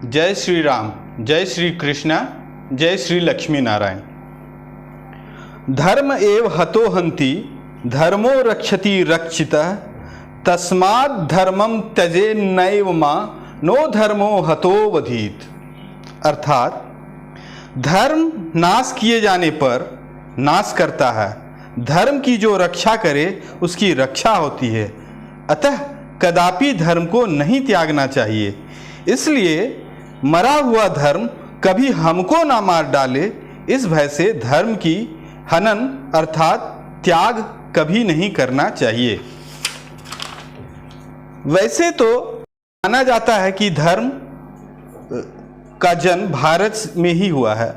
जय श्री राम, जय श्री कृष्ण, जय श्री लक्ष्मी नारायण। धर्म एव हतो हन्ति, धर्मो रक्षति रक्षितः, तस्मात् धर्मम त्यजे नैव मा, नो धर्मो हतो वधीत। अर्थात धर्म नाश किए जाने पर नाश करता है, धर्म की जो रक्षा करे उसकी रक्षा होती है। अतः कदापि धर्म को नहीं त्यागना चाहिए। इसलिए मरा हुआ धर्म कभी हमको ना मार डाले, इस भय से धर्म की हनन अर्थात त्याग कभी नहीं करना चाहिए। वैसे तो माना जाता है कि धर्म का जन्म भारत में ही हुआ है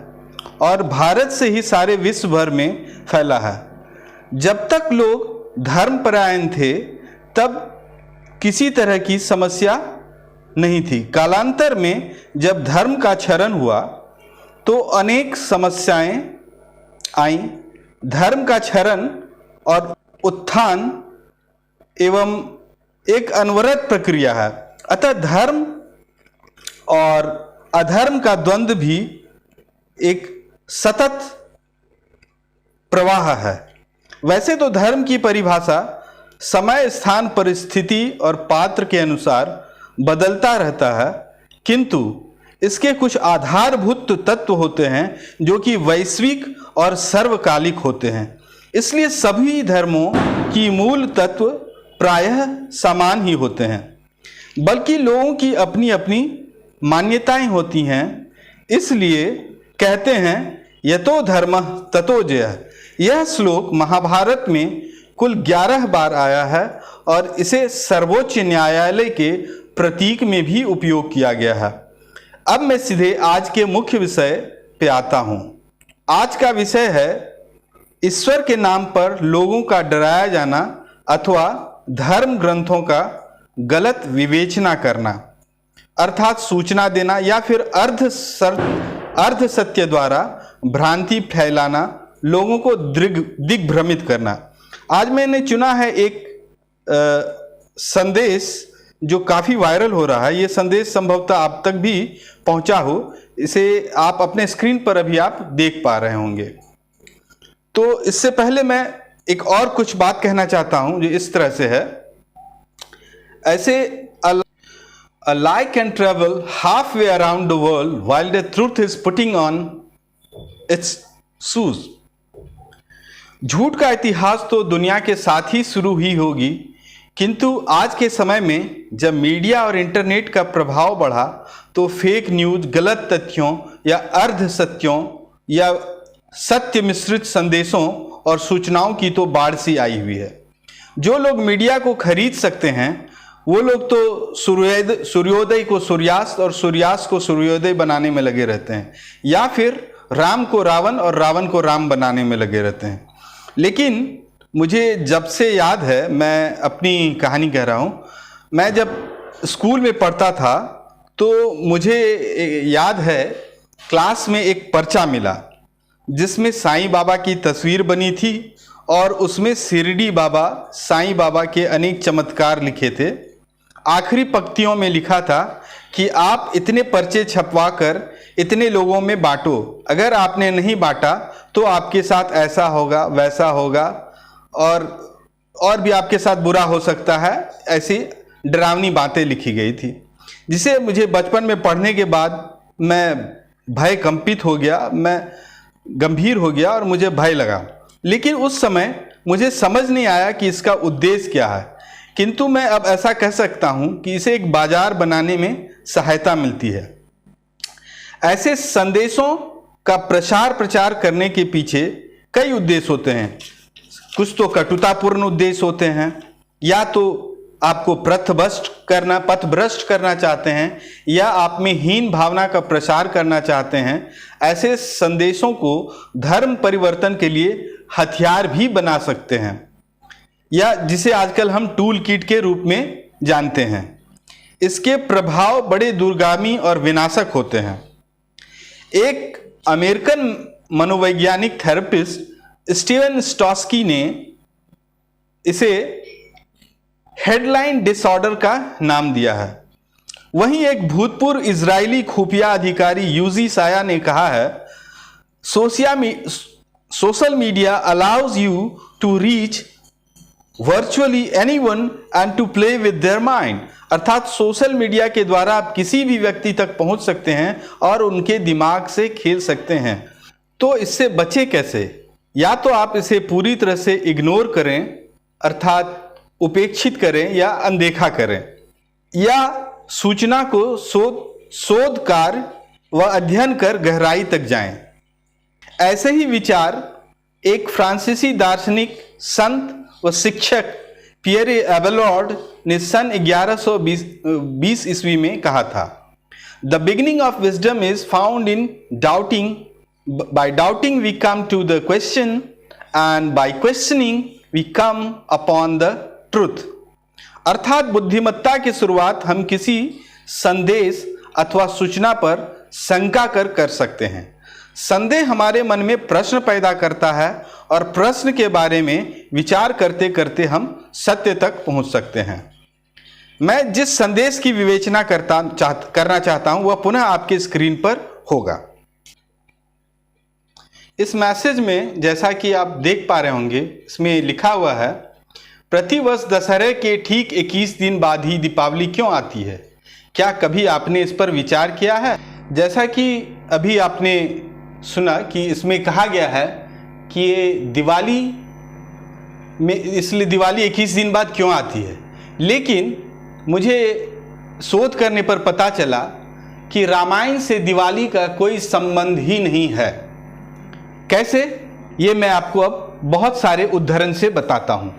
और भारत से ही सारे विश्व भर में फैला है। जब तक लोग धर्मपरायण थे तब किसी तरह की समस्या नहीं थी। कालांतर में जब धर्म का क्षरण हुआ तो अनेक समस्याएं आईं। धर्म का क्षरण और उत्थान एवं एक अनवरत प्रक्रिया है। अतः धर्म और अधर्म का द्वंद्व भी एक सतत प्रवाह है। वैसे तो धर्म की परिभाषा समय, स्थान, परिस्थिति और पात्र के अनुसार बदलता रहता है, किंतु इसके कुछ आधारभूत तत्व होते हैं जो कि वैश्विक और सर्वकालिक होते हैं। इसलिए सभी धर्मों की मूल तत्व प्रायः समान ही होते हैं, बल्कि लोगों की अपनी अपनी मान्यताएं होती हैं। इसलिए कहते हैं यतो धर्मः ततो जयः। यह श्लोक महाभारत में कुल 11 बार आया है और इसे सर्वोच्च न्यायालय के प्रतीक में भी उपयोग किया गया है। अब मैं सीधे आज के मुख्य विषय पे आता हूँ। आज का विषय है ईश्वर के नाम पर लोगों का डराया जाना अथवा धर्म ग्रंथों का गलत विवेचना करना, अर्थात सूचना देना या फिर अर्ध सत्य द्वारा भ्रांति फैलाना, लोगों को दिग्भ्रमित करना। आज मैंने चुना है एक संदेश जो काफ़ी वायरल हो रहा है। ये संदेश संभवतः आप तक भी पहुंचा हो। इसे आप अपने स्क्रीन पर अभी आप देख पा रहे होंगे। तो इससे पहले मैं एक और कुछ बात कहना चाहता हूं जो इस तरह से है। ऐसे a lie can travel halfway around the world while the truth is putting on its shoes। झूठ का इतिहास तो दुनिया के साथ ही शुरू ही होगी, किंतु आज के समय में जब मीडिया और इंटरनेट का प्रभाव बढ़ा तो फेक न्यूज, गलत तथ्यों या अर्ध सत्यों या सत्य मिश्रित संदेशों और सूचनाओं की तो बाढ़ सी आई हुई है। जो लोग मीडिया को खरीद सकते हैं वो लोग तो सूर्योदय को सूर्यास्त और सूर्यास्त को सूर्योदय बनाने में लगे रहते हैं, या फिर राम को रावण और रावण को राम बनाने में लगे रहते हैं। लेकिन मुझे जब से याद है, मैं अपनी कहानी कह रहा हूँ, मैं जब स्कूल में पढ़ता था तो मुझे याद है क्लास में एक पर्चा मिला जिसमें साईं बाबा की तस्वीर बनी थी और उसमें शिरडी बाबा, साईं बाबा के अनेक चमत्कार लिखे थे। आखिरी पंक्तियों में लिखा था कि आप इतने पर्चे छपवा कर इतने लोगों में बांटो, अगर आपने नहीं बांटा तो आपके साथ ऐसा होगा, वैसा होगा और भी आपके साथ बुरा हो सकता है। ऐसी डरावनी बातें लिखी गई थी, जिसे मुझे बचपन में पढ़ने के बाद मैं भय कंपित हो गया, मैं गंभीर हो गया और मुझे भय लगा। लेकिन उस समय मुझे समझ नहीं आया कि इसका उद्देश्य क्या है, किंतु मैं अब ऐसा कह सकता हूं कि इसे एक बाजार बनाने में सहायता मिलती है। ऐसे संदेशों का प्रचार करने के पीछे कई उद्देश्य होते हैं। कुछ तो कटुतापूर्ण उद्देश्य होते हैं, या तो आपको पथभ्रष्ट करना चाहते हैं, या आप में हीन भावना का प्रसार करना चाहते हैं। ऐसे संदेशों को धर्म परिवर्तन के लिए हथियार भी बना सकते हैं, या जिसे आजकल हम टूल किट के रूप में जानते हैं। इसके प्रभाव बड़े दूरगामी और विनाशक होते हैं। एक अमेरिकन मनोवैज्ञानिक थेरेपिस्ट स्टीवन स्टॉस्की ने इसे हेडलाइन डिसऑर्डर का नाम दिया है। वहीं एक भूतपूर्व इजरायली खुफिया अधिकारी यूजी साया ने कहा है, social media allows you to reach virtually anyone and to play with their mind. अर्थात सोशल मीडिया के द्वारा आप किसी भी व्यक्ति तक पहुंच सकते हैं और उनके दिमाग से खेल सकते हैं। तो इससे बचे कैसे? या तो आप इसे पूरी तरह से इग्नोर करें, अर्थात उपेक्षित करें या अनदेखा करें, या सूचना को शोध कार्य व अध्ययन कर गहराई तक जाएं। ऐसे ही विचार एक फ्रांसीसी दार्शनिक, संत व शिक्षक पियरे एबेलॉर्ड ने सन 1120 ईस्वी में कहा था, the beginning of wisdom is found in doubting, by doubting we come to the question and by questioning we come upon the truth. अर्थात बुद्धिमत्ता की शुरुआत हम किसी संदेश अथवा सूचना पर शंका कर सकते हैं। संदेह हमारे मन में प्रश्न पैदा करता है और प्रश्न के बारे में विचार करते करते हम सत्य तक पहुंच सकते हैं। मैं जिस संदेश की विवेचना करना चाहता हूं वह पुनः आपके स्क्रीन पर होगा। इस मैसेज में जैसा कि आप देख पा रहे होंगे, इसमें लिखा हुआ है, प्रतिवर्ष दशहरे के ठीक 21 दिन बाद ही दीपावली क्यों आती है? क्या कभी आपने इस पर विचार किया है? जैसा कि अभी आपने सुना कि इसमें कहा गया है कि ये दिवाली में, इसलिए दिवाली 21 दिन बाद क्यों आती है। लेकिन मुझे शोध करने पर पता चला कि रामायण से दिवाली का कोई संबंध ही नहीं है। कैसे? ये मैं आपको अब बहुत सारे उदाहरण से बताता हूँ।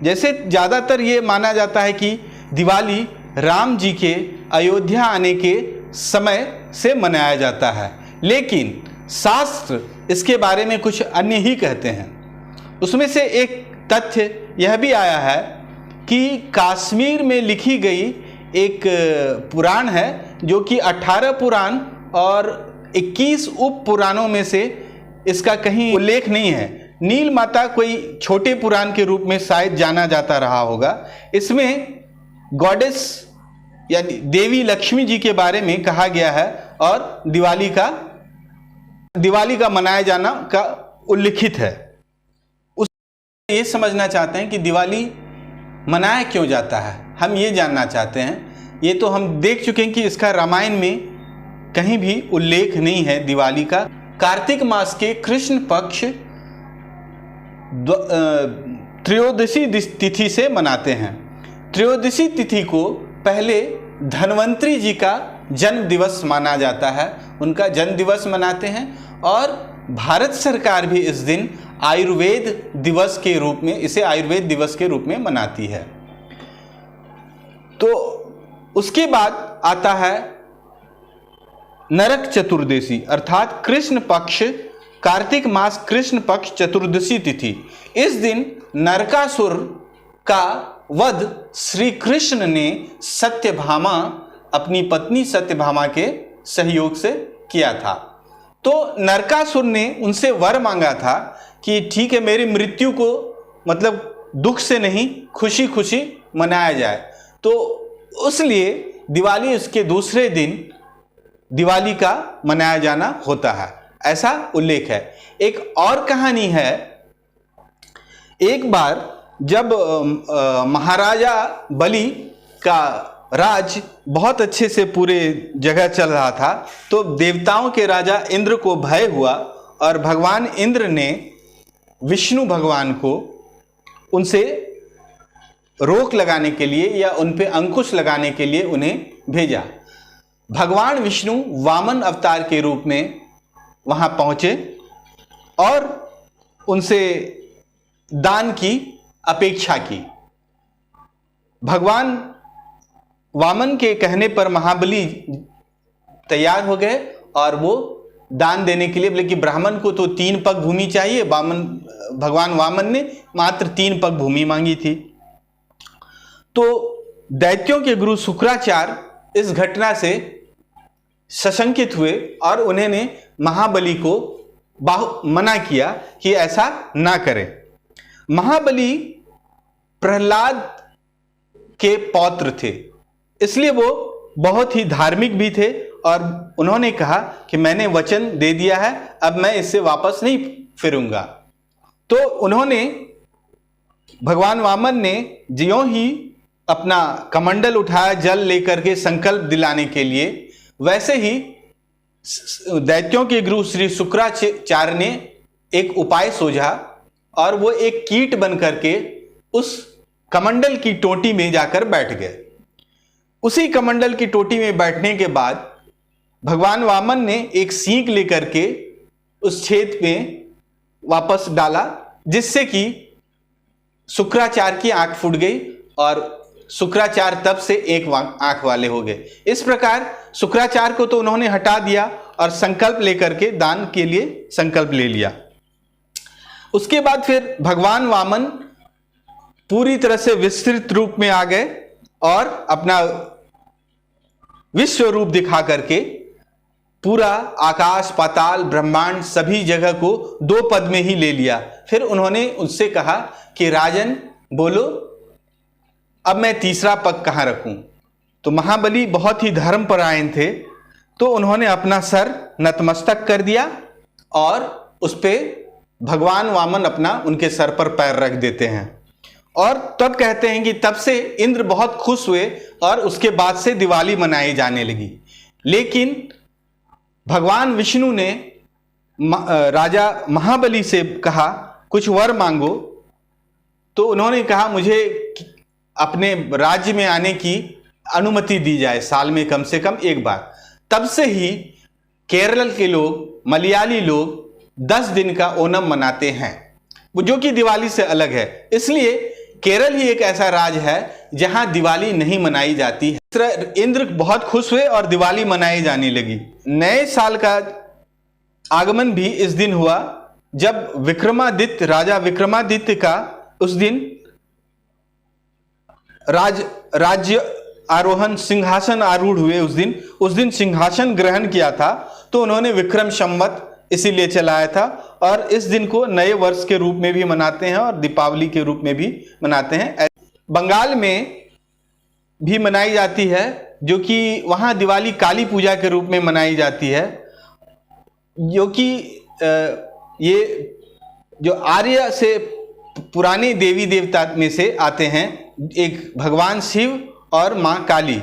जैसे ज़्यादातर ये माना जाता है कि दिवाली राम जी के अयोध्या आने के समय से मनाया जाता है, लेकिन शास्त्र इसके बारे में कुछ अन्य ही कहते हैं। उसमें से एक तथ्य यह भी आया है कि कश्मीर में लिखी गई एक पुराण है जो कि 18 पुराण और 21 उप पुराणों में से इसका कहीं उल्लेख नहीं है। नील माता कोई छोटे पुराण के रूप में शायद जाना जाता रहा होगा। इसमें गॉडेस यानी देवी लक्ष्मी जी के बारे में कहा गया है और दिवाली का मनाया जाना का उल्लिखित है। उस ये समझना चाहते हैं कि दिवाली मनाया क्यों जाता है, हम ये जानना चाहते हैं। ये तो हम देख चुके हैं कि इसका रामायण में कहीं भी उल्लेख नहीं है दिवाली का। कार्तिक मास के कृष्ण पक्ष त्रयोदशी तिथि से मनाते हैं। त्रयोदशी तिथि को पहले धन्वंतरी जी का जन्म दिवस माना जाता है, उनका जन्म दिवस मनाते हैं। और भारत सरकार भी इस दिन आयुर्वेद दिवस के रूप में, इसे आयुर्वेद दिवस के रूप में मनाती है। तो उसके बाद आता है नरक चतुर्दशी, अर्थात कृष्ण पक्ष, कार्तिक मास कृष्ण पक्ष चतुर्दशी तिथि। इस दिन नरकासुर का वध श्री कृष्ण ने सत्यभामा, अपनी पत्नी सत्यभामा के सहयोग से किया था। तो नरकासुर ने उनसे वर मांगा था कि ठीक है, मेरी मृत्यु को मतलब दुख से नहीं, खुशी खुशी मनाया जाए। तो इसलिए दिवाली, उसके दूसरे दिन दिवाली का मनाया जाना होता है, ऐसा उल्लेख है। एक और कहानी है, एक बार जब महाराजा बलि का राज बहुत अच्छे से पूरे जगह चल रहा था, तो देवताओं के राजा इंद्र को भय हुआ और भगवान इंद्र ने विष्णु भगवान को उनसे रोक लगाने के लिए या उन पे अंकुश लगाने के लिए उन्हें भेजा। भगवान विष्णु वामन अवतार के रूप में वहां पहुंचे और उनसे दान की अपेक्षा की। भगवान वामन के कहने पर महाबली तैयार हो गए और वो दान देने के लिए बोले कि ब्राह्मण को तो 3 पग भूमि चाहिए। भगवान वामन ने मात्र 3 पग भूमि मांगी थी। तो दैत्यों के गुरु शुक्राचार्य इस घटना से सशंकित हुए और उन्होंने महाबली को मना किया कि ऐसा ना करें। महाबली प्रहलाद के पौत्र थे, इसलिए वो बहुत ही धार्मिक भी थे और उन्होंने कहा कि मैंने वचन दे दिया है, अब मैं इससे वापस नहीं फिरूंगा। तो उन्होंने, भगवान वामन ने ज्यों ही अपना कमंडल उठाया जल लेकर के संकल्प दिलाने के लिए, वैसे ही दैत्यों के गुरु श्री शुक्राचार्य ने एक उपाय सोचा और वो एक कीट बन करके उस कमंडल की टोटी में जाकर बैठ गए। उसी कमंडल की टोटी में बैठने के बाद भगवान वामन ने एक सींग लेकर के उस छेद में वापस डाला, जिससे कि शुक्राचार्य की आंख फूट गई और शुक्राचार्य तब से एक आंख वाले हो गए। इस प्रकार शुक्राचार्य को तो उन्होंने हटा दिया और संकल्प लेकर के दान के लिए संकल्प ले लिया। उसके बाद फिर भगवान वामन पूरी तरह से विस्तृत रूप में आ गए और अपना विश्व रूप दिखा करके पूरा आकाश पाताल ब्रह्मांड सभी जगह को 2 पद में ही ले लिया। फिर उन्होंने उससे कहा कि राजन बोलो, अब मैं तीसरा पग कहां रखूं। तो महाबली बहुत ही धर्मपरायण थे, तो उन्होंने अपना सर नतमस्तक कर दिया और उस पे भगवान वामन अपना उनके सर पर पैर रख देते हैं। और तब कहते हैं कि तब से इंद्र बहुत खुश हुए और उसके बाद से दिवाली मनाई जाने लगी। लेकिन भगवान विष्णु ने राजा महाबली से कहा कुछ वर मांगो, तो उन्होंने कहा मुझे अपने राज्य में आने की अनुमति दी जाए साल में कम से कम एक बार। तब से ही केरल के लोग, मलयाली लोग 10 दिन का ओणम मनाते हैं, जो कि दिवाली से अलग है। इसलिए केरल ही एक ऐसा राज्य है जहां दिवाली नहीं मनाई जाती है। इंद्र बहुत खुश हुए और दिवाली मनाई जाने लगी। नए साल का आगमन भी इस दिन हुआ जब विक्रमादित्य, राजा विक्रमादित्य का उस दिन राज्य आरोहण, सिंहासन आरूढ़ हुए। उस दिन सिंहासन ग्रहण किया था, तो उन्होंने विक्रम संवत इसीलिए चलाया था। और इस दिन को नए वर्ष के रूप में भी मनाते हैं और दीपावली के रूप में भी मनाते हैं। बंगाल में भी मनाई जाती है, जो कि वहाँ दिवाली काली पूजा के रूप में मनाई जाती है, जो कि ये जो आर्य से पुराने देवी देवता में से आते हैं, एक भगवान शिव और माँ काली।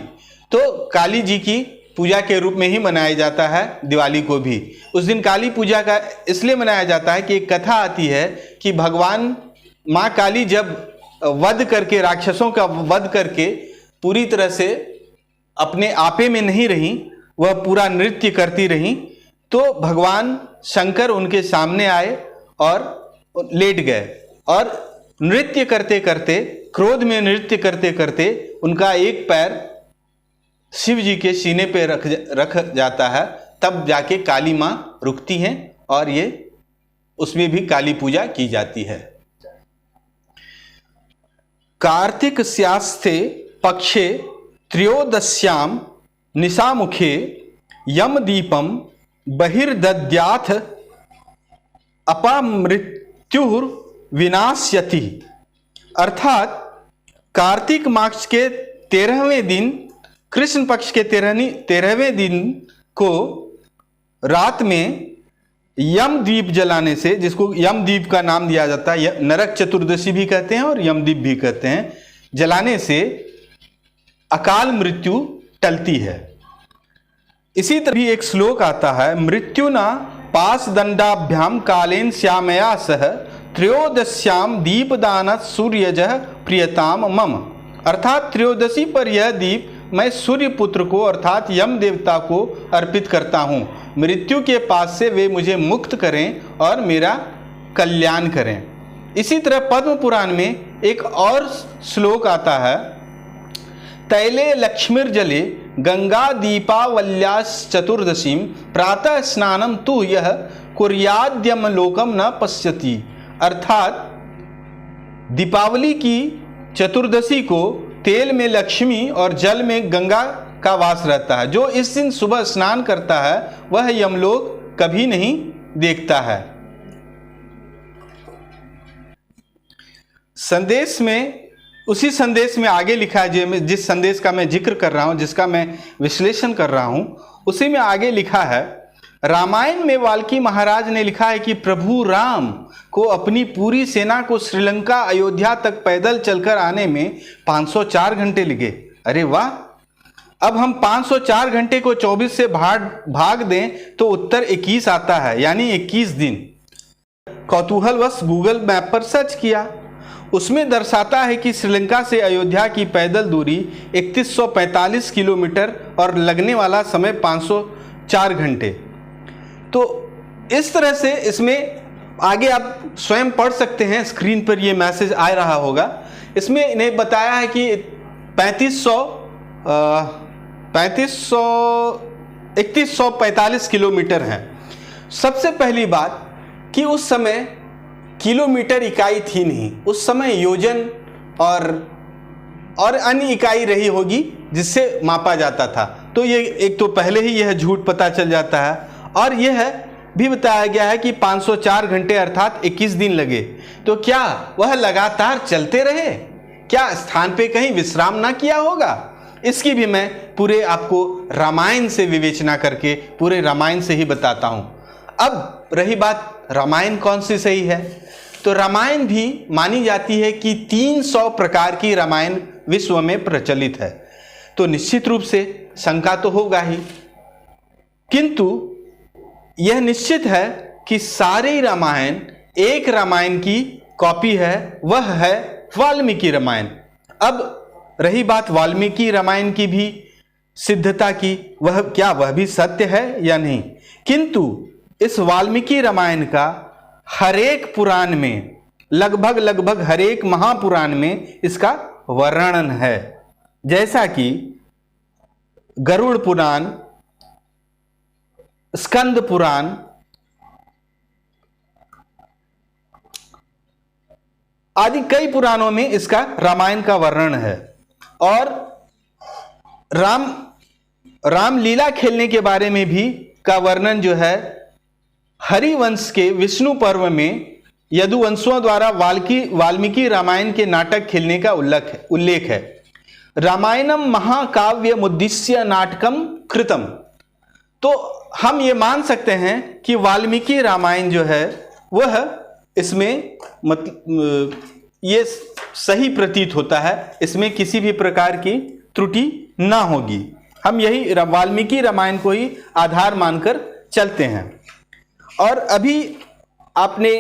तो काली जी की पूजा के रूप में ही मनाया जाता है दिवाली को भी। उस दिन काली पूजा का इसलिए मनाया जाता है कि एक कथा आती है कि भगवान माँ काली जब वध करके, राक्षसों का वध करके पूरी तरह से अपने आपे में नहीं रही, वह पूरा नृत्य करती रही, तो भगवान शंकर उनके सामने आए और लेट गए और नृत्य करते करते, क्रोध में नृत्य करते करते उनका एक पैर शिव जी के सीने पे रख जाता है। तब जाके काली माँ रुकती हैं और ये उसमें भी काली पूजा की जाती है। कार्तिक स्यास्ते पक्षे त्रयोदश्याम निशामुखे यम दीपम बहिर्दद्याथ अपमृत्युर विनाश्यति। अर्थात कार्तिक मास के 13वें दिन, कृष्ण पक्ष के 13वें दिन को रात में यमदीप जलाने से, जिसको यमदीप का नाम दिया जाता है, नरक चतुर्दशी भी कहते हैं और यमदीप भी कहते हैं, जलाने से अकाल मृत्यु टलती है। इसी तरह भी एक श्लोक आता है, मृत्युना पाशदंडाभ्याम कालेन श्यामया सह त्रयोदश्याम दीपदान सूर्यजः प्रियताम मम। अर्थात त्रयोदशी पर यह दीप मैं सूर्य पुत्र को अर्थात यम देवता को अर्पित करता हूँ। मृत्यु के पास से वे मुझे मुक्त करें और मेरा कल्याण करें। इसी तरह पद्म पुराण में एक और श्लोक आता है, तैले लक्ष्मीर्जले गंगा दीपावल्यास चतुर्दशीम प्रातः स्नानम तु यह कुर्याद्यम लोकम न पश्यति। अर्थात दीपावली की चतुर्दशी को तेल में लक्ष्मी और जल में गंगा का वास रहता है। जो इस दिन सुबह स्नान करता है वह यमलोक कभी नहीं देखता है। संदेश में उसी संदेश में आगे लिखा है, जिस संदेश का मैं जिक्र कर रहा हूँ, जिसका मैं विश्लेषण कर रहा हूँ, उसी में आगे लिखा है, रामायण में वाल्मीकि महाराज ने लिखा है कि प्रभु राम को अपनी पूरी सेना को श्रीलंका अयोध्या तक पैदल चलकर आने में 504 घंटे लगे। अरे वाह! अब हम 504 घंटे को 24 से भाग दें तो उत्तर 21 आता है, यानी 21 दिन। कौतूहलवश गूगल मैप पर सर्च किया, उसमें दर्शाता है कि श्रीलंका से अयोध्या की पैदल दूरी 3145 किलोमीटर और लगने वाला समय 504 घंटे। तो इस तरह से इसमें आगे आप स्वयं पढ़ सकते हैं, स्क्रीन पर ये मैसेज आ रहा होगा। इसमें इन्हें बताया है कि 3145 किलोमीटर हैं। सबसे पहली बात कि उस समय किलोमीटर इकाई थी नहीं, उस समय योजन और अन्य इकाई रही होगी जिससे मापा जाता था। तो ये एक तो पहले ही यह झूठ पता चल जाता है, और यह भी बताया गया है कि 504 घंटे अर्थात 21 दिन लगे। तो क्या वह लगातार चलते रहे? क्या स्थान पे कहीं विश्राम ना किया होगा? इसकी भी मैं पूरे आपको रामायण से विवेचना करके पूरे रामायण से ही बताता हूं। अब रही बात रामायण कौन सी सही है, तो रामायण भी मानी जाती है कि 300 प्रकार की रामायण विश्व में प्रचलित है। तो निश्चित रूप से शंका तो होगा ही, किंतु यह निश्चित है कि सारे रामायण एक रामायण की कॉपी है, वह है वाल्मीकि रामायण। अब रही बात वाल्मीकि रामायण की भी सिद्धता की, वह भी सत्य है या नहीं। किंतु इस वाल्मीकि रामायण का हरेक पुराण में, लगभग हरेक महापुराण में इसका वर्णन है। जैसा कि गरुड़ पुराण, स्कंद पुराण, आदि कई पुराणों में इसका रामायण का वर्णन है। और राम लीला खेलने के बारे में भी का वर्णन जो है हरिवंश के विष्णु पर्व में यदुवंशियों द्वारा वाल्मीकि रामायण के नाटक खेलने का उल्लेख है। रामायणम महाकाव्यमुद्दिश्य नाटकम कृतम। तो हम ये मान सकते हैं कि वाल्मीकि रामायण जो है वह इसमें ये सही प्रतीत होता है, इसमें किसी भी प्रकार की त्रुटि ना होगी। हम यही वाल्मीकि रामायण को ही आधार मानकर चलते हैं। और अभी आपने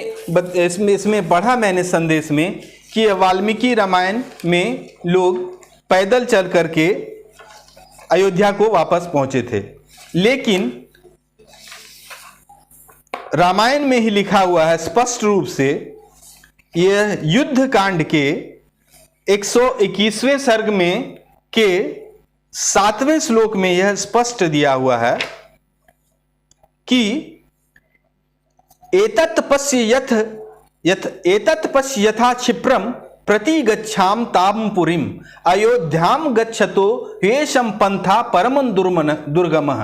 इसमें पढ़ा मैंने संदेश में कि वाल्मीकि रामायण में लोग पैदल चल करके अयोध्या को वापस पहुंचे थे, लेकिन रामायण में ही लिखा हुआ है स्पष्ट रूप से, यह युद्ध कांड के 121वें सर्ग में के 7वें श्लोक में यह स्पष्ट दिया हुआ है कि एतत् पश्य यथा क्षिप्रम प्रति गच्छाम ताम पुरीम अयोध्याम गच्छतो येषम पंथा परमं दुर्गमः।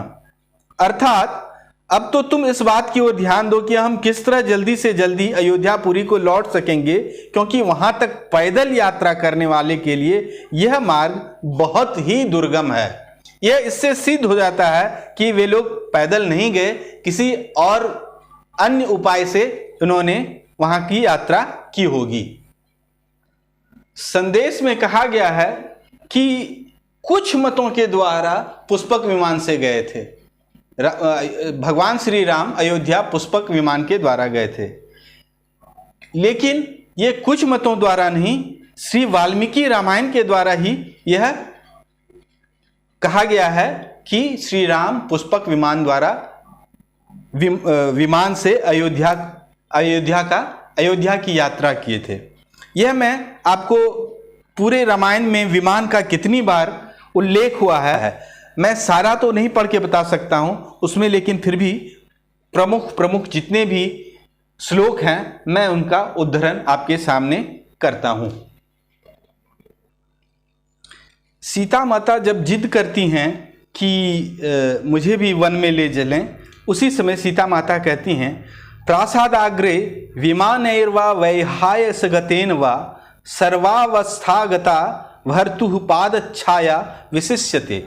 अर्थात अब तो तुम इस बात की ओर ध्यान दो कि हम किस तरह जल्दी से जल्दी अयोध्यापुरी को लौट सकेंगे, क्योंकि वहां तक पैदल यात्रा करने वाले के लिए यह मार्ग बहुत ही दुर्गम है। यह इससे सिद्ध हो जाता है कि वे लोग पैदल नहीं गए, किसी और अन्य उपाय से उन्होंने वहां की यात्रा की होगी। संदेश में कहा गया है कि कुछ मतों के द्वारा पुष्पक विमान से गए थे। भगवान श्री राम अयोध्या पुष्पक विमान के द्वारा गए थे, लेकिन ये कुछ मतों द्वारा नहीं, श्री वाल्मीकि रामायण के द्वारा ही यह कहा गया है कि श्री राम पुष्पक विमान द्वारा विमान से अयोध्या की यात्रा किए थे। यह मैं आपको पूरे रामायण में विमान का कितनी बार उल्लेख हुआ है मैं सारा तो नहीं पढ़ के बता सकता हूं उसमें, लेकिन फिर भी प्रमुख जितने भी श्लोक हैं मैं उनका उद्धरण आपके सामने करता हूं। सीता माता जब जिद करती हैं कि मुझे भी वन में ले चलें, उसी समय सीता माता कहती हैं प्रासादाग्रे विमानैर्वा वैहायसगतेन वा सर्वावस्थागता भर्तुः पादच्छाया विशिष्यते।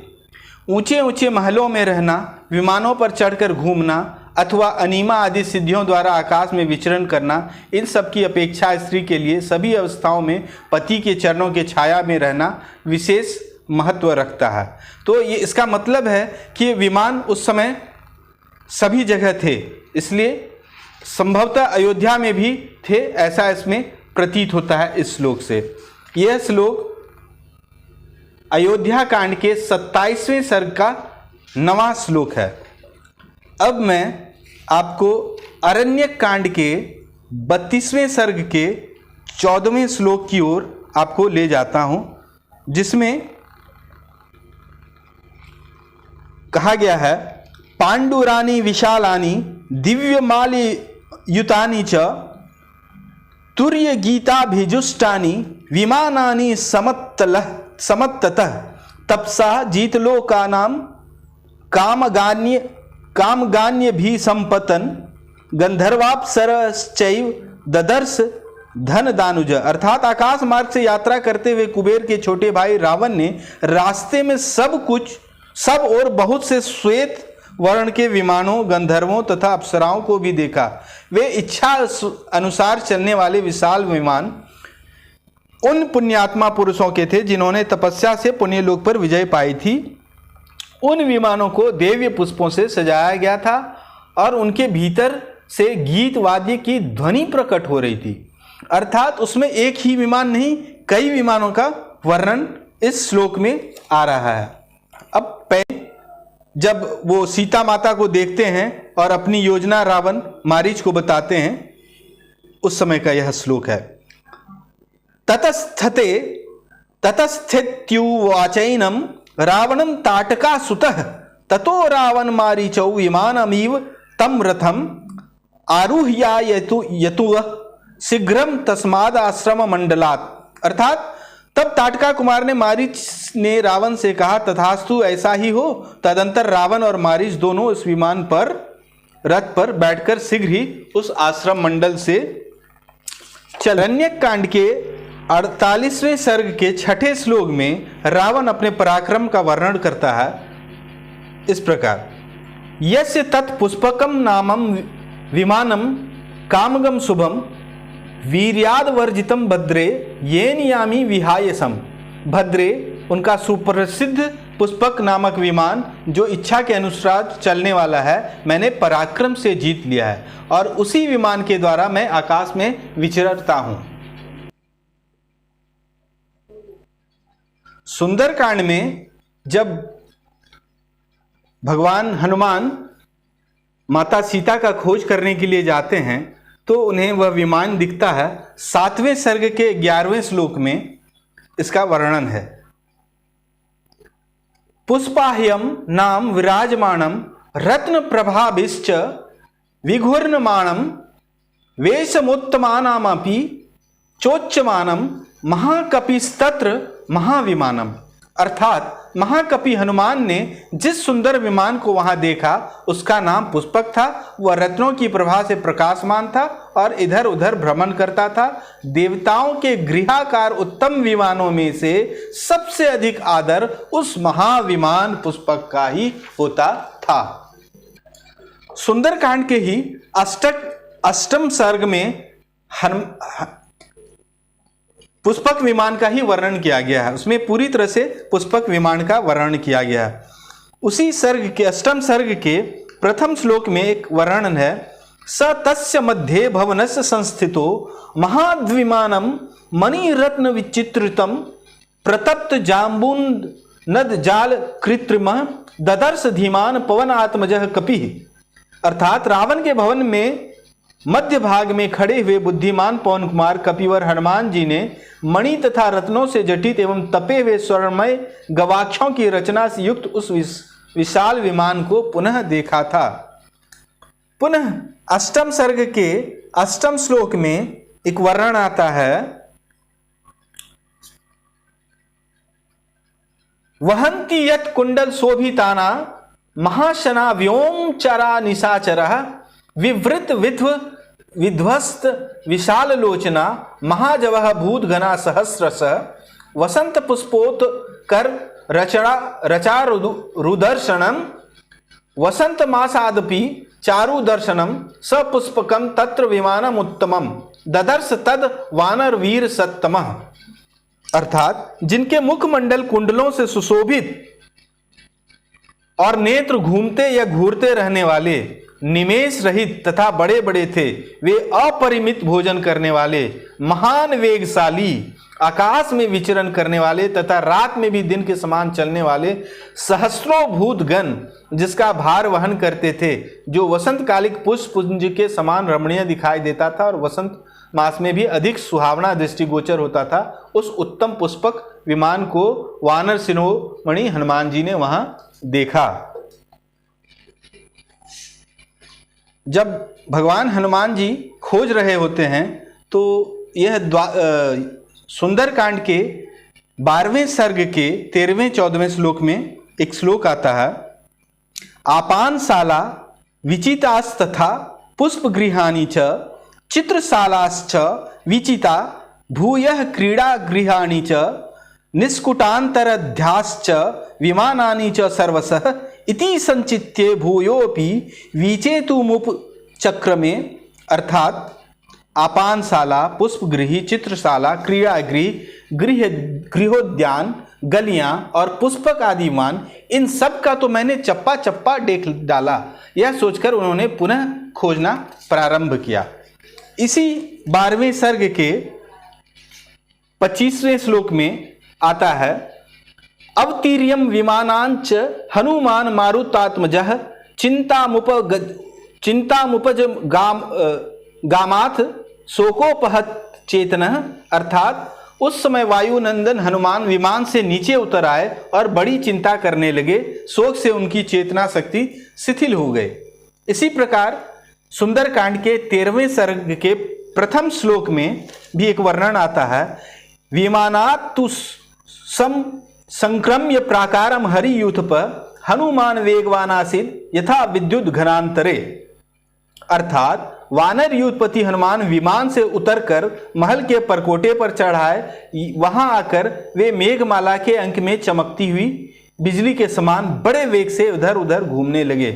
ऊंचे ऊंचे महलों में रहना, विमानों पर चढ़कर घूमना अथवा अनीमा आदि सिद्धियों द्वारा आकाश में विचरण करना, इन सब की अपेक्षा स्त्री के लिए सभी अवस्थाओं में पति के चरणों के छाया में रहना विशेष महत्व रखता है। तो ये इसका मतलब है कि विमान उस समय सभी जगह थे, इसलिए संभवतः अयोध्या में भी थे, ऐसा इसमें प्रतीत होता है इस श्लोक से। यह श्लोक अयोध्या कांड के 27वें सर्ग का 9वां श्लोक है। अब मैं आपको अरण्यक कांड के 32वें सर्ग के 14वें श्लोक की ओर आपको ले जाता हूं, जिसमें कहा गया है, पांडुरानी विशालानी दिव्यमाली युतानि च तुर्य गीताभिजुष्टानि विमानानि समत्ततः तपसा जीतलोकानां कामगान्य भी संपतन गंधर्वाप्सरश्चैव ददर्श धन दानुज। अर्थात आकाश मार्ग से यात्रा करते हुए कुबेर के छोटे भाई रावण ने रास्ते में सब और बहुत से श्वेत वर्ण के विमानों, गंधर्वों तथा अप्सराओं को भी देखा। वे इच्छा अनुसार चलने वाले विशाल विमान उन पुण्यात्मा पुरुषों के थे जिन्होंने तपस्या से पुण्य लोक पर विजय पाई थी। उन विमानों को दिव्य पुष्पों से सजाया गया था और उनके भीतर से गीत वाद्य की ध्वनि प्रकट हो रही थी। अर्थात उसमें एक ही विमान नहीं, कई विमानों का वर्णन इस श्लोक में आ रहा है। अब जब वो सीता माता को देखते हैं और अपनी योजना रावण मारीच को बताते हैं, उस समय का यह श्लोक है। ततस्थित्युवाचैनम रावणम ताटका सुतः ततो रावण मारीचौ विमानमिव तम रथम आरुह्या यतु शीघ्रम तस्माद आश्रम मंडलात्। अर्थात तब ताटका कुमार ने मारीच ने रावण से कहा, तथास्तु ऐसा ही हो। तदंतर रावण और मारीच दोनों इस विमान पर रथ पर बैठकर शीघ्र ही उस आश्रम मंडल से चल। अरण्यक कांड के 48वें सर्ग के 6ठे श्लोक में रावण अपने पराक्रम का वर्णन करता है इस प्रकार, यस्य तत्पुष्पकम नामम विमानम कामगम शुभम वीर्याद वर्जितम भद्रे येन यामी विहायसम। भद्रे उनका सुप्रसिद्ध पुष्पक नामक विमान जो इच्छा के अनुसार चलने वाला है, मैंने पराक्रम से जीत लिया है और उसी विमान के द्वारा मैं आकाश में विचरता हूं। सुंदरकांड में जब भगवान हनुमान माता सीता का खोज करने के लिए जाते हैं तो उन्हें वह विमान दिखता है। 7वें सर्ग के 11वें श्लोक में इसका वर्णन है। पुष्पाह्यम नाम विराजमानम रत्न प्रभाभिश्च विघूर्णमाणम वेशमुत्तमानामपि चोच्यमानम महाकपिस्तत्र महाविमानम। अर्थात महाकपि हनुमान ने जिस सुंदर विमान को वहां देखा उसका नाम पुष्पक था। वह रत्नों की प्रभा से प्रकाशमान था और इधर उधर भ्रमण करता था। देवताओं के गृहाकार उत्तम विमानों में से सबसे अधिक आदर उस महाविमान पुष्पक का ही होता था। सुंदरकांड के ही अष्टम सर्ग में पुष्पक विमान का ही वर्णन किया गया है। उसमें पूरी तरह से पुष्पक विमान का वर्णन किया गया है। उसी सर्ग के 8वें सर्ग के प्रथम श्लोक में एक वर्णन है, स तस्य मध्ये भवनस्य संस्थितो महाद्विमानम मणिरत्न विचित्रितम प्रतप्त जाम्बून नद जाल कृत्रिम ददर्श धीमान पवन आत्मजः कपिः। अर्थात रावण के भवन में मध्य भाग में खड़े हुए बुद्धिमान पवन कुमार कपिवर हनुमान जी ने मणि तथा रत्नों से जटित एवं तपे हुए स्वर्णमय गवाक्षों की रचना से युक्त उस विशाल विमान को पुनः देखा था। पुनः 8वें सर्ग के 8वें श्लोक में एक वर्णन आता है, वहन्ति यत् कुंडल शोभिताना महाशना व्योम चरा निशाचरः विवृत विध्व विध्वस्त विशाल लोचना महाजवः भूत घना सहस्रश वसंत पुष्पोत कर रचा रुदर्शनम वसंत मासादपि चारु दर्शनम सपुष्पकम तत्र विमानम उत्तमम ददर्श तद वानर वीर सत्तमः। अर्थात जिनके मुखमंडल कुंडलों से सुशोभित और नेत्र घूमते या घूरते रहने वाले, निमेष रहित तथा बड़े बड़े थे, वे अपरिमित भोजन करने वाले, महान वेगशाली, आकाश में विचरण करने वाले तथा रात में भी दिन के समान चलने वाले सहस्रों भूतगण जिसका भार वहन करते थे, जो वसंत कालिक पुष्प पुंज के समान रमणीय दिखाई देता था और वसंत मास में भी अधिक सुहावना दृष्टिगोचर होता था, उस उत्तम पुष्पक विमान को वानर शिरोमणि हनुमान जी ने वहां देखा। जब भगवान हनुमान जी खोज रहे होते हैं तो यह सुंदरकांड के 12वें सर्ग के 13वें 14वें श्लोक में एक श्लोक आता है, आपानशाला विचितास्तथा पुष्पगृहाणि च चित्रशालाश्च विचिता भूयः क्रीडागृहाणि च निष्कुटान्तरध्याश्च विमानानि च सर्वशः इति संचित्ये भूयोपि विचेतुमुपचक्रमे। अर्थात आपानशाला, पुष्पगृही, चित्रशाला, क्रीड़ागृह, गृहोद्यान, गलियां और पुष्पक आदि विमान, इन सब का तो मैंने चप्पा चप्पा देख डाला। यह सोचकर उन्होंने पुनः खोजना प्रारंभ किया। इसी 12वें सर्ग के 25वें श्लोक में आता है, अवतीर्यम विमानांच हनुमान मारुतात्मजः चिंतामुपज गामाथ शोकोपहत चेतनः। अर्थात उस समय वायुनंदन हनुमान विमान से नीचे उतर आए और बड़ी चिंता करने लगे, शोक से उनकी चेतना शक्ति शिथिल हो गए। इसी प्रकार सुंदरकांड के 13वें सर्ग के प्रथम श्लोक में भी एक वर्णन आता है, विमानात् तु संक्रम्य प्राकारम हरियूथप हनुमान वेगवानासीत् यथा विद्युत घनांतरे। अर्थात वानर युद्धपति हनुमान विमान से उतरकर महल के परकोटे पर चढ़ाए, वहां आकर वे मेघमाला के अंक में चमकती हुई बिजली के समान बड़े वेग से उधर उधर घूमने लगे।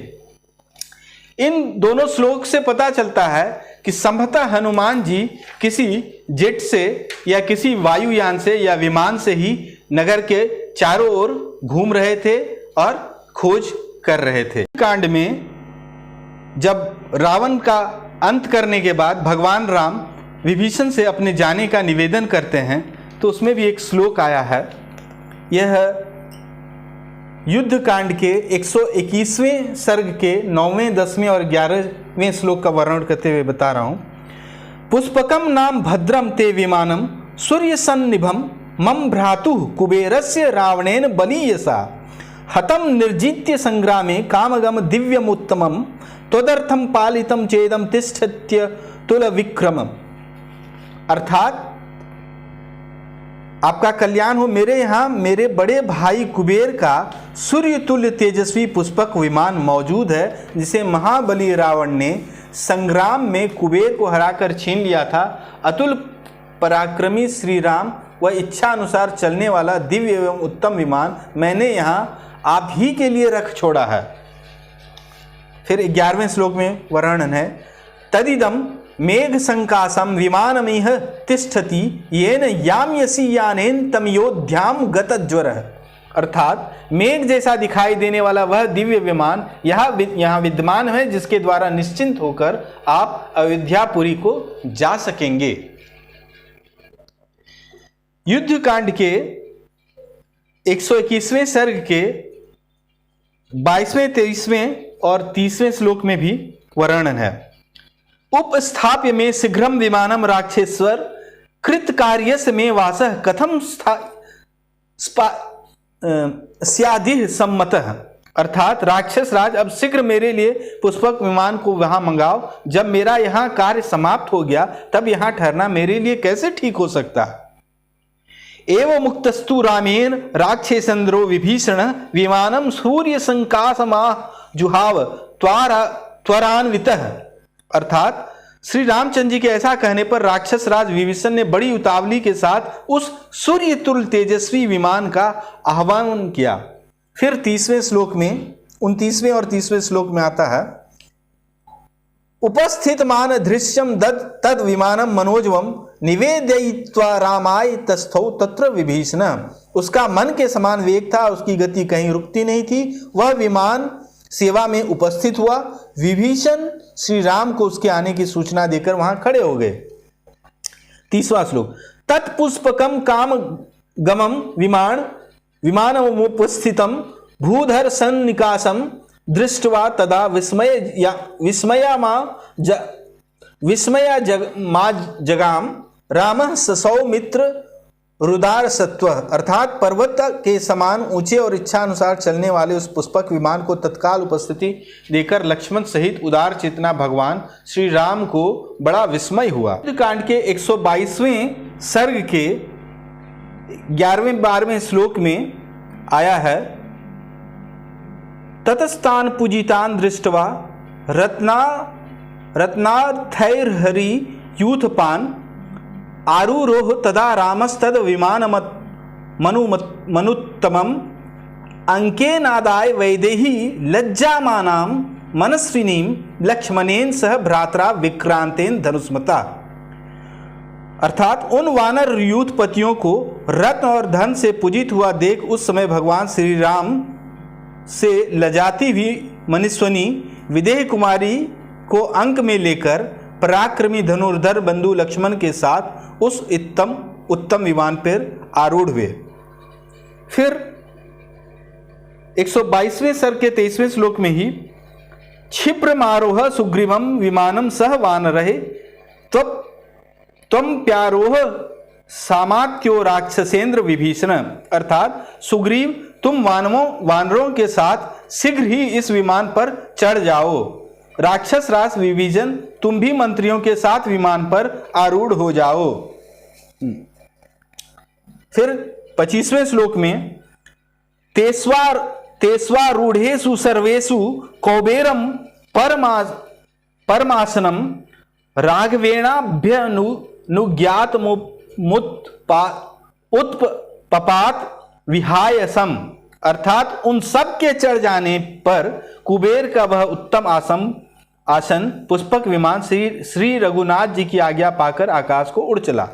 इन दोनों श्लोक से पता चलता है कि संभवतः हनुमान जी किसी जेट से या किसी वायुयान से या विमान से ही नगर के चारों ओर घूम रहे थे और खोज कर रहे थे। कांड में जब रावण का अंत करने के बाद भगवान राम विभीषण से अपने जाने का निवेदन करते हैं, तो उसमें भी एक श्लोक आया है। यह युद्ध कांड के 121वें सर्ग के 9वें, 10वें और 11वें श्लोक का वर्णन करते हुए बता रहा हूं। पुष्पकम नाम भद्रम ते विमानम सूर्य सन्निभम मम भ्रातु कुबेरस्य रावणेन बलीयसा हतम निर्जित्य संग्रामे कामगम दिव्यमुत्तमम त्वदर्थम पालितम चेदम तिष्ठत्य तुल विक्रमम। अर्थात आपका कल्याण हो, मेरे यहाँ मेरे बड़े भाई कुबेर का सूर्य तुल्य तेजस्वी पुष्पक विमान मौजूद है, जिसे महाबली रावण ने संग्राम में कुबेर को हराकर छीन लिया था। अतुल पराक्रमी श्री राम व इच्छा अनुसार चलने वाला दिव्य एवं उत्तम विमान मैंने यहाँ आप ही के लिए रख छोड़ा है। फिर 11वें श्लोक में वर्णन है, तदिदम मेघ संकासम विमानमिह तिष्ठति येन याम्यसि यानेन तमयोध्याम गतज्वरः। अर्थात मेघ जैसा दिखाई देने वाला वह दिव्य विमान यहाँ विद्यमान है, जिसके द्वारा निश्चिंत होकर आप अयोध्यापुरी को जा सकेंगे। युद्ध कांड के 121वें सर्ग के 22वें, 23वें और 30वें श्लोक में भी वर्णन है, उपस्थाप्य में शीघ्रम विमानम राक्षेश्वर कृत कार्यस्य में वासः कथम स्यादिह सम्मतः। अर्थात राक्षस राज, अब शीघ्र मेरे लिए पुष्पक विमान को वहां मंगाओ। जब मेरा यहां कार्य समाप्त हो गया तब यहां ठहरना मेरे लिए कैसे ठीक हो सकता। एवं मुक्तस्तु रामेन राक्षसेन्द्रो विभीषण विमानम सूर्य संकासमा जुहाव त्वरान्वितः। अर्थात श्री रामचंद्र जी के ऐसा कहने पर राक्षस राज विभीषण ने बड़ी उतावली के साथ उस सूर्य तुल्य तेजस्वी विमान का आह्वान किया। फिर 30वें श्लोक में, 29वें और 30वें श्लोक में आता है, उपस्थित मान दृश्यम तद विमानम मनोजवम निवेदयित्वा रामाय तस्थौ तत्र विभीषण। उसका मन के समान वेग था, उसकी गति कहीं रुकती नहीं थी। वह विमान सेवा में उपस्थित हुआ। विभीषण श्री राम को उसके आने की सूचना देकर वहां खड़े हो गए। 30वां श्लोक, तत्पुष्पकम काम गमम विमानमुपस्थितम भूधर सन्निकासम दृष्ट्वा तदा विस्मया जगाम रामः ससौ मित्र रुदार सत्व। अर्थात पर्वत के समान ऊंचे और इच्छानुसार चलने वाले उस पुष्पक विमान को तत्काल उपस्थिति देकर लक्ष्मण सहित उदार चेतना भगवान श्री राम को बड़ा विस्मय हुआ। कांड के 122वें सर्ग के 11वें 12वें श्लोक में आया है, ततस्तान पूजितान दृष्ट्वा रत्नाथैर्हरि यूथपान आरूरोह तदा रामस्तद विमानमनुत्तमम् अंकेनादाय वैदेही लज्जामानां मनस्विनीं लक्ष्मणेन सह भ्रात्रा विक्रांतेन धनुष्मता। अर्थात उन वानर यूथपतियों को रत्न और धन से पूजित हुआ देख उस समय भगवान श्री राम से लजाती हुई मनुष्वनी विदेह कुमारी को अंक में लेकर पराक्रमी धनुर्धर बंधु लक्ष्मण के साथ उस उत्तम विमान पर आरूढ़ हुए। फिर 122वें सर्ग के 23वें श्लोक में ही, क्षिप्रमारोह सुग्रीवम विमानम सह वानरहे त्वम प्यारोह सामात्यो राक्षसेंद्र विभीषण। अर्थात सुग्रीव, तुम वानरों के साथ शीघ्र ही इस विमान पर चढ़ जाओ। राक्षस राज विभीषण, तुम भी मंत्रियों के साथ विमान पर आरूढ़ हो जाओ। फिर 25वें श्लोक में, तेस्वारूढ़ेषु सर्वेषु कौबेरम परमासनम राघवेणाभ्यनुज्ञातमुत्पपात विहायसम। अर्थात उन सब के चढ़ जाने पर कुबेर का वह उत्तम आसन पुष्पक विमान श्री रघुनाथ जी की आज्ञा पाकर आकाश को उड़ चला।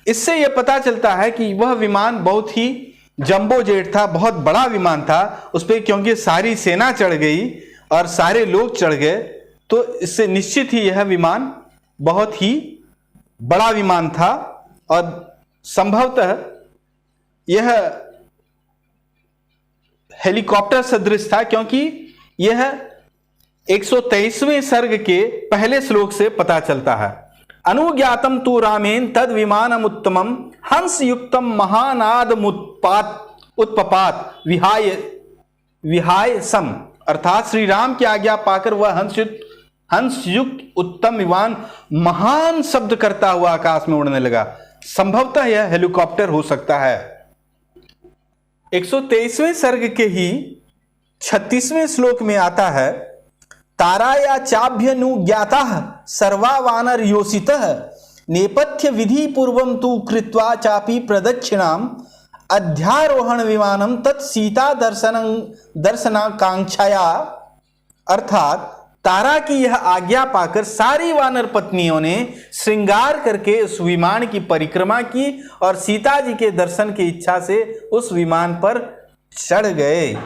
इससे यह पता चलता है कि वह विमान बहुत ही जंबो जेट था, बहुत बड़ा विमान था। उस पर क्योंकि सारी सेना चढ़ गई और सारे लोग चढ़ गए, तो इससे निश्चित ही यह विमान बहुत ही बड़ा विमान था और संभवतः यह हेलीकॉप्टर सदृश था, क्योंकि यह 123वें सर्ग के पहले श्लोक से पता चलता है। अनुज्ञातम तु रामेन तद विमानम उत्तमम हंस युक्तम महानादमुत्पपात विहाय सम। अर्थात श्री राम की आज्ञा पाकर वह हंसयुक्त उत्तम विमान महान शब्द करता हुआ आकाश में उड़ने लगा। संभवतः यह हेलीकॉप्टर हो सकता है। 123वें सर्ग के ही 36वें श्लोक में आता है, ताराया चाभ्यनुज्ञातः सर्वा वानर योषितः नेपथ्य विधि पूर्वम तु कृत्वा चापि प्रदक्षिणाम अध्यारोहण विमानम तत्सीता दर्शनाकांक्षाया। अर्थात तारा की यह आज्ञा पाकर सारी वानर पत्नियों ने श्रृंगार करके उस विमान की परिक्रमा की और सीता जी के दर्शन की इच्छा से उस विमान पर चढ़ गईं।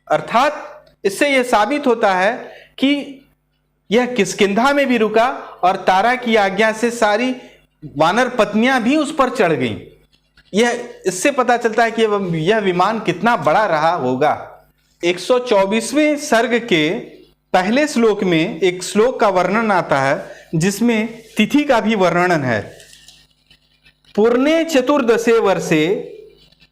अर्थात इससे यह साबित होता है कि यह किष्किंधा में भी रुका और तारा की आज्ञा से सारी वानर पत्नियां भी उस पर चढ़ गईं। यह इससे पता चलता है कि यह विमान कितना बड़ा रहा होगा। 124वें सर्ग के पहले श्लोक में एक श्लोक का वर्णन आता है, जिसमें तिथि का भी वर्णन है। पूर्णे चतुर्दशे वर्षे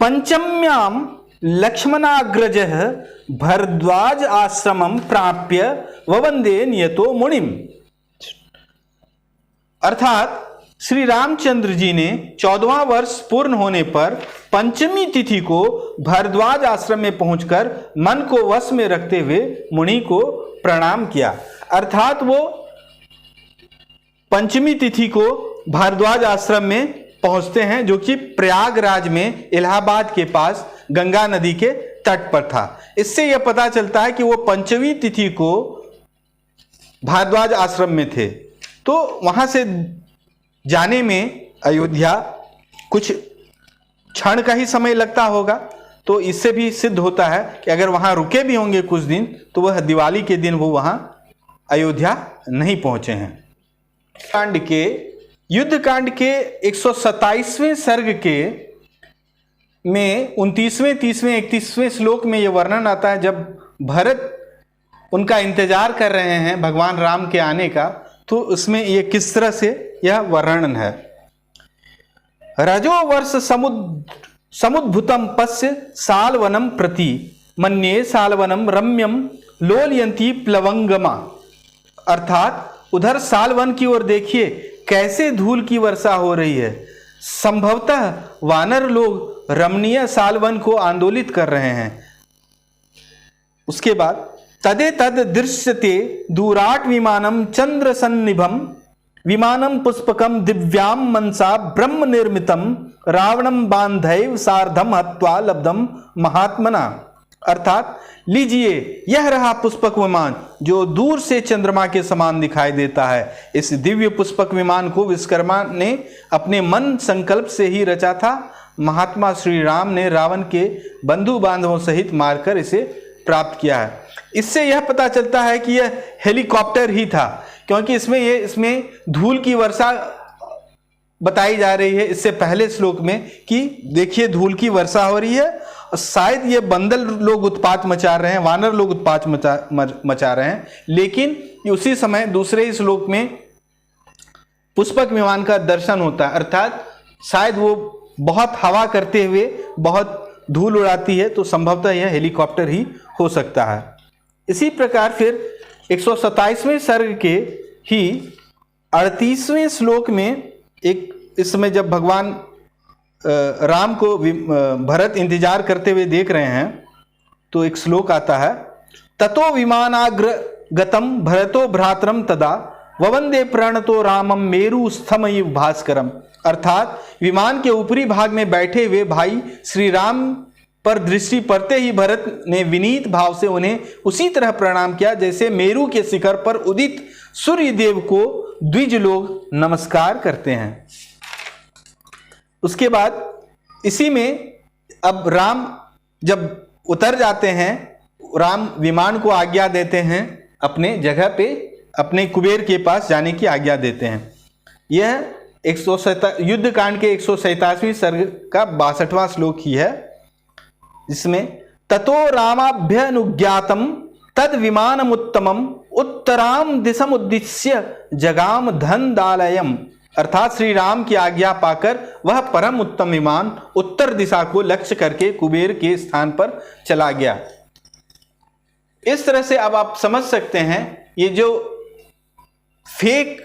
पंचम्याम लक्ष्मणाग्रजः भरद्वाज आश्रमं प्राप्य ववंदे नियतो मुनिम। अर्थात श्री रामचंद्र जी ने 14वां वर्ष पूर्ण होने पर पंचमी तिथि को भरद्वाज आश्रम में पहुंचकर मन को वश में रखते हुए मुनि को प्रणाम किया। अर्थात वो पंचमी तिथि को भारद्वाज आश्रम में पहुंचते हैं, जो कि प्रयागराज में इलाहाबाद के पास गंगा नदी के तट पर था। इससे यह पता चलता है कि वो पंचमी तिथि को भारद्वाज आश्रम में थे। तो वहां से जाने में अयोध्या कुछ क्षण का ही समय लगता होगा। तो इससे भी सिद्ध होता है कि अगर वहां रुके भी होंगे कुछ दिन, तो वह दिवाली के दिन वो वहां अयोध्या नहीं पहुंचे हैं। कांड के युद्ध कांड के 127वें सर्ग के में 29वें, 30वें, 31वें श्लोक में यह वर्णन आता है, जब भरत उनका इंतजार कर रहे हैं भगवान राम के आने का, तो उसमें यह किस तरह से यह वर्णन है। रजो वर्ष समुद्भुतम पश्य सालवनम प्रति मन्ये सालवनम रम्यम लोलयंती प्लवंगमा। अर्थात उधर सालवन की ओर देखिए कैसे धूल की वर्षा हो रही है। संभवतः वानर लोग रमणीय सालवन को आंदोलित कर रहे हैं। उसके बाद तदे तद दृश्यते दूराट विमानम चंद्र सन्निभम विमानम पुष्पकम दिव्याम मनसा ब्रह्म निर्मितम रावणम बांधैव सार्धम हत्वा लब्धम महात्मना। अर्थात लीजिए, यह रहा पुष्पक विमान जो दूर से चंद्रमा के समान दिखाई देता है। इस दिव्य पुष्पक विमान को विश्वकर्मा ने अपने मन संकल्प से ही रचा था। महात्मा श्री राम ने रावण के बंधु बांधवों सहित मारकर इसे प्राप्त किया है। इससे यह पता चलता है कि यह हेलीकॉप्टर ही था, क्योंकि इसमें धूल की वर्षा बताई जा रही है इससे पहले श्लोक में कि देखिए धूल की वर्षा हो रही है। और शायद ये बंदर लोग उत्पात मचा रहे हैं, वानर लोग उत्पात मचा रहे हैं, लेकिन उसी समय दूसरे श्लोक में पुष्पक विमान का दर्शन होता है। अर्थात शायद वो बहुत हवा करते हुए बहुत धूल उड़ाती है, तो संभवतः यह हेलीकॉप्टर ही हो सकता है। इसी प्रकार फिर 127वें सर्ग के ही 38वें श्लोक में एक इस समय जब भगवान राम को भरत इंतजार करते हुए देख रहे हैं, तो एक श्लोक आता है, ततो विमानाग्र गतम भरतो भ्रातरम तदा ववंदे प्रणतो रामम मेरु स्थमयि भास्करम। अर्थात विमान के ऊपरी भाग में बैठे हुए भाई श्री राम पर दृष्टि पड़ते ही भरत ने विनीत भाव से उन्हें उसी तरह प्रणाम किया जैसे मेरु के शिखर पर उदित सूर्य देव को द्विज लोग नमस्कार करते हैं। उसके बाद इसी में अब राम जब उतर जाते हैं, राम विमान को आज्ञा देते हैं अपने जगह पे, अपने कुबेर के पास जाने की आज्ञा देते हैं। यह युद्ध कांड के 127वें सर्ग का 62वां श्लोक ही है, जिसमें ततो रामाभ्यनुज्ञातम तद विमानमुत्तमम उत्तराम दिशम उद्दिश्य जगाम धनदालयम। अर्थात श्री राम की आज्ञा पाकर वह परम उत्तम विमान उत्तर दिशा को लक्ष्य करके कुबेर के स्थान पर चला गया। इस तरह से अब आप समझ सकते हैं, ये जो फेक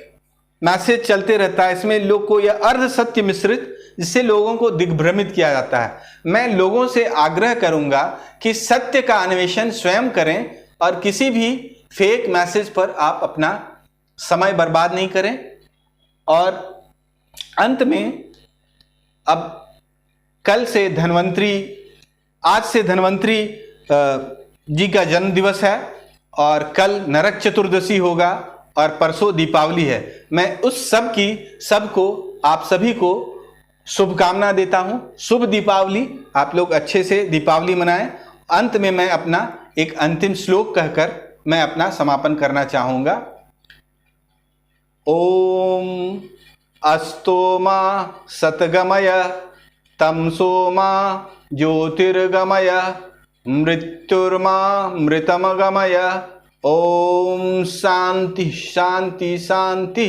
मैसेज चलते रहता है इसमें लोग को यह अर्ध सत्य मिश्रित, जिससे लोगों को दिग्भ्रमित किया जाता है। मैं लोगों से आग्रह करूंगा कि सत्य का अन्वेषण स्वयं करें और किसी भी फेक मैसेज पर आप अपना समय बर्बाद नहीं करें। और अंत में अब कल से धन्वंतरी, आज से धन्वंतरी जी का जन्म दिवस है और कल नरक चतुर्दशी होगा और परसों दीपावली है। मैं उस सबको आप सभी को शुभकामना देता हूं। शुभ दीपावली, आप लोग अच्छे से दीपावली मनाएं। अंत में मैं अपना एक अंतिम श्लोक कहकर मैं अपना समापन करना चाहूंगा। ओम अस्तोमा सतगमय तमसोमा ज्योतिर्गमय मृत्युर्मा मृतमगमय। ओम शांति शांति शांति।